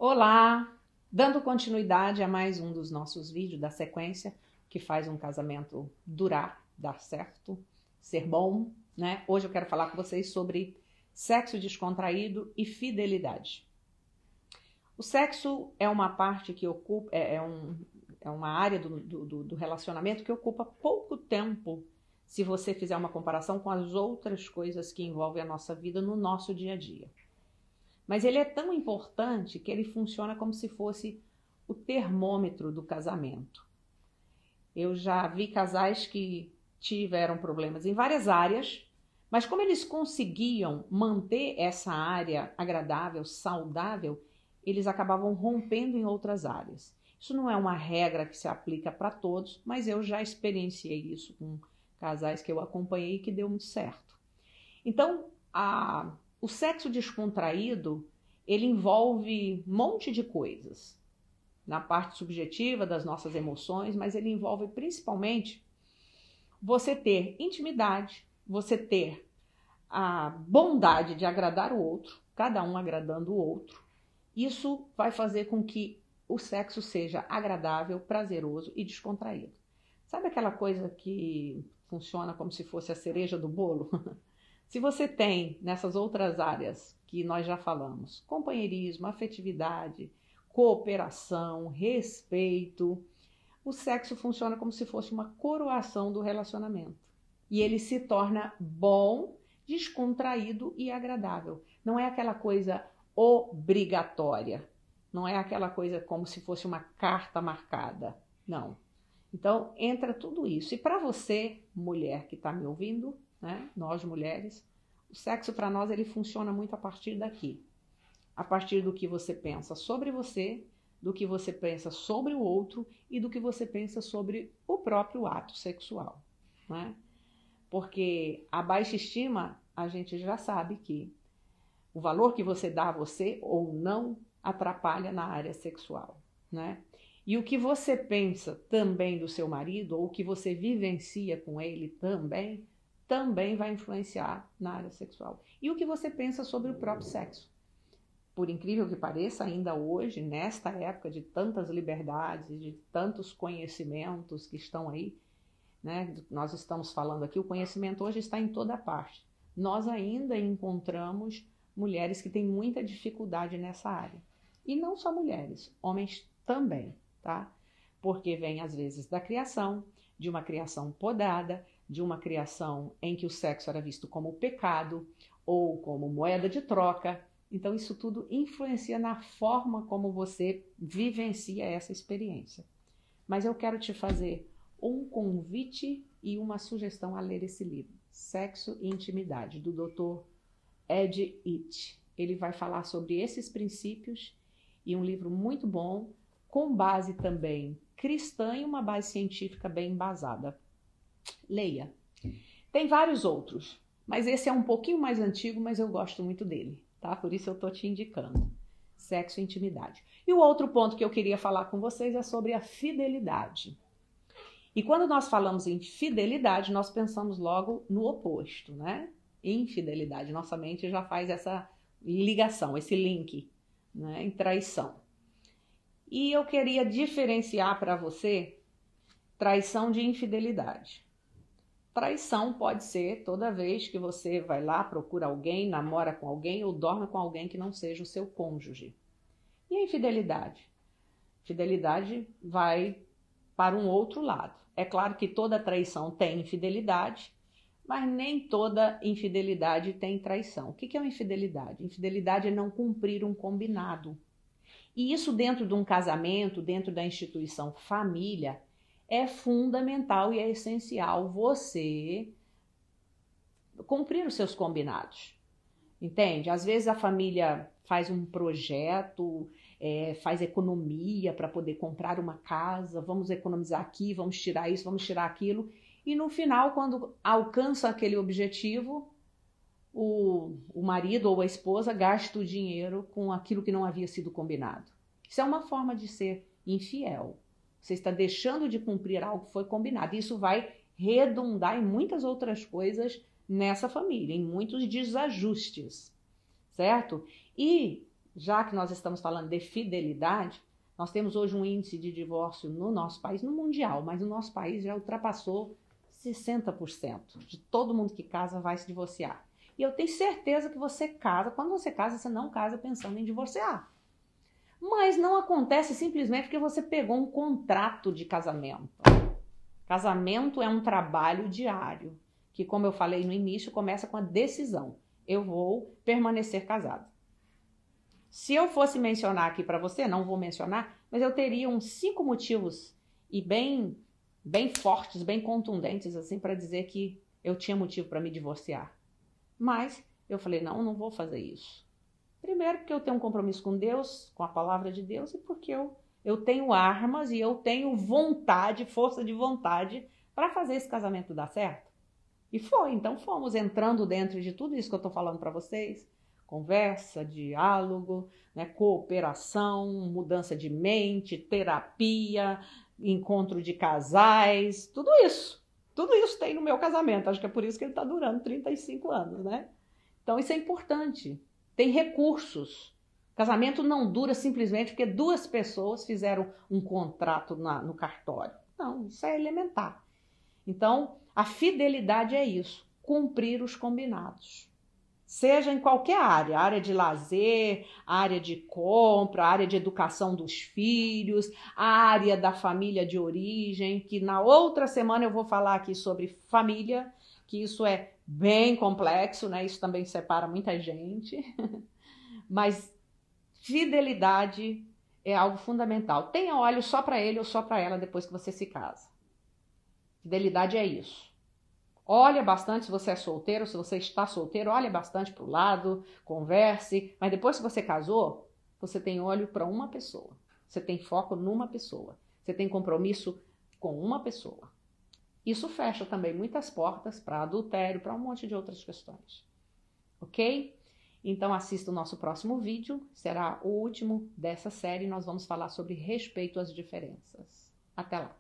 Olá! Dando continuidade a mais um dos nossos vídeos da sequência que faz um casamento durar, dar certo, ser bom, né? Hoje eu quero falar com vocês sobre sexo descontraído e fidelidade. O sexo é uma parte que ocupa, é uma área do relacionamento que ocupa pouco tempo se você fizer uma comparação com as outras coisas que envolvem a nossa vida no nosso dia a dia. Mas ele é tão importante que ele funciona como se fosse o termômetro do casamento. Eu já vi casais que tiveram problemas em várias áreas, mas como eles conseguiam manter essa área agradável, saudável, eles acabavam rompendo em outras áreas. Isso não é uma regra que se aplica para todos, mas eu já experienciei isso com casais que eu acompanhei e que deu muito certo. Então, o sexo descontraído, ele envolve um monte de coisas na parte subjetiva das nossas emoções, mas ele envolve principalmente você ter intimidade, você ter a bondade de agradar o outro, cada um agradando o outro. Isso vai fazer com que o sexo seja agradável, prazeroso e descontraído. Sabe aquela coisa que funciona como se fosse a cereja do bolo? Se você tem nessas outras áreas que nós já falamos, companheirismo, afetividade, cooperação, respeito, o sexo funciona como se fosse uma coroação do relacionamento. E ele se torna bom, descontraído e agradável. Não é aquela coisa obrigatória. Não é aquela coisa como se fosse uma carta marcada. Não. Então, entra tudo isso. E para você, mulher que está me ouvindo, né? Nós mulheres, o sexo para nós ele funciona muito a partir daqui, a partir do que você pensa sobre você, do que você pensa sobre o outro e do que você pensa sobre o próprio ato sexual, né? Porque a baixa estima, a gente já sabe que o valor que você dá a você ou não atrapalha na área sexual, né? E o que você pensa também do seu marido ou o que você vivencia com ele também vai influenciar na área sexual. E o que você pensa sobre o próprio sexo. Por incrível que pareça, ainda hoje, nesta época de tantas liberdades, de tantos conhecimentos que estão aí, né? Nós estamos falando aqui, o conhecimento hoje está em toda parte. Nós ainda encontramos mulheres que têm muita dificuldade nessa área. E não só mulheres, homens também, tá? Porque vem às vezes da criação, de uma criação podada, de uma criação em que o sexo era visto como pecado ou como moeda de troca. Então isso tudo influencia na forma como você vivencia essa experiência. Mas eu quero te fazer um convite e uma sugestão a ler esse livro, Sexo e Intimidade, do Dr. Ed Itt. Ele vai falar sobre esses princípios e um livro muito bom, com base também cristã e uma base científica bem embasada. Leia. Tem vários outros, mas esse é um pouquinho mais antigo, mas eu gosto muito dele, tá? Por isso eu tô te indicando. Sexo e intimidade. E o outro ponto que eu queria falar com vocês é sobre a fidelidade. E quando nós falamos em fidelidade, nós pensamos logo no oposto, né? Infidelidade. Nossa mente já faz essa ligação, esse link, né? Em traição. E eu queria diferenciar para você traição de infidelidade. Traição pode ser toda vez que você vai lá, procura alguém, namora com alguém ou dorme com alguém que não seja o seu cônjuge. E a infidelidade? Fidelidade vai para um outro lado. É claro que toda traição tem infidelidade, mas nem toda infidelidade tem traição. O que é uma infidelidade? Infidelidade é não cumprir um combinado. E isso dentro de um casamento, dentro da instituição família, é fundamental e é essencial você cumprir os seus combinados. Entende? Às vezes a família faz um projeto, faz economia para poder comprar uma casa, vamos economizar aqui, vamos tirar isso, vamos tirar aquilo. E no final, quando alcança aquele objetivo, o marido ou a esposa gasta o dinheiro com aquilo que não havia sido combinado. Isso é uma forma de ser infiel. Você está deixando de cumprir algo que foi combinado. Isso vai redundar em muitas outras coisas nessa família, em muitos desajustes, certo? E já que nós estamos falando de fidelidade, nós temos hoje um índice de divórcio no nosso país, no mundial, mas no nosso país já ultrapassou 60% de todo mundo que casa vai se divorciar. E eu tenho certeza que você casa, quando você casa, você não casa pensando em divorciar. Mas não acontece simplesmente porque você pegou um contrato de casamento. Casamento é um trabalho diário, que, como eu falei no início, começa com a decisão. Eu vou permanecer casado. Se eu fosse mencionar aqui para você, não vou mencionar, mas eu teria uns 5 motivos e bem fortes, bem contundentes, assim, para dizer que eu tinha motivo para me divorciar. Mas eu falei, não vou fazer isso. Primeiro porque eu tenho um compromisso com Deus, com a palavra de Deus, e porque eu tenho armas e eu tenho vontade, força de vontade para fazer esse casamento dar certo. E foi, então fomos entrando dentro de tudo isso que eu estou falando para vocês. Conversa, diálogo, né, cooperação, mudança de mente, terapia, encontro de casais, tudo isso. Tudo isso tem no meu casamento, acho que é por isso que ele está durando 35 anos, né? Então isso é importante. Tem recursos. Casamento não dura simplesmente porque 2 pessoas fizeram um contrato no cartório. Não, isso é elementar. Então, a fidelidade é isso, cumprir os combinados. Seja em qualquer área, área de lazer, área de compra, área de educação dos filhos, área da família de origem, que na outra semana eu vou falar aqui sobre família, que isso é bem complexo, né? Isso também separa muita gente. Mas fidelidade é algo fundamental. Tenha olhos só para ele ou só para ela depois que você se casa. Fidelidade é isso. Olha bastante se você é solteiro, se você está solteiro, olha bastante para o lado, converse. Mas depois que você casou, você tem olho para uma pessoa. Você tem foco numa pessoa. Você tem compromisso com uma pessoa. Isso fecha também muitas portas para adultério, para um monte de outras questões. Ok? Então assista o nosso próximo vídeo. Será o último dessa série. Nós vamos falar sobre respeito às diferenças. Até lá!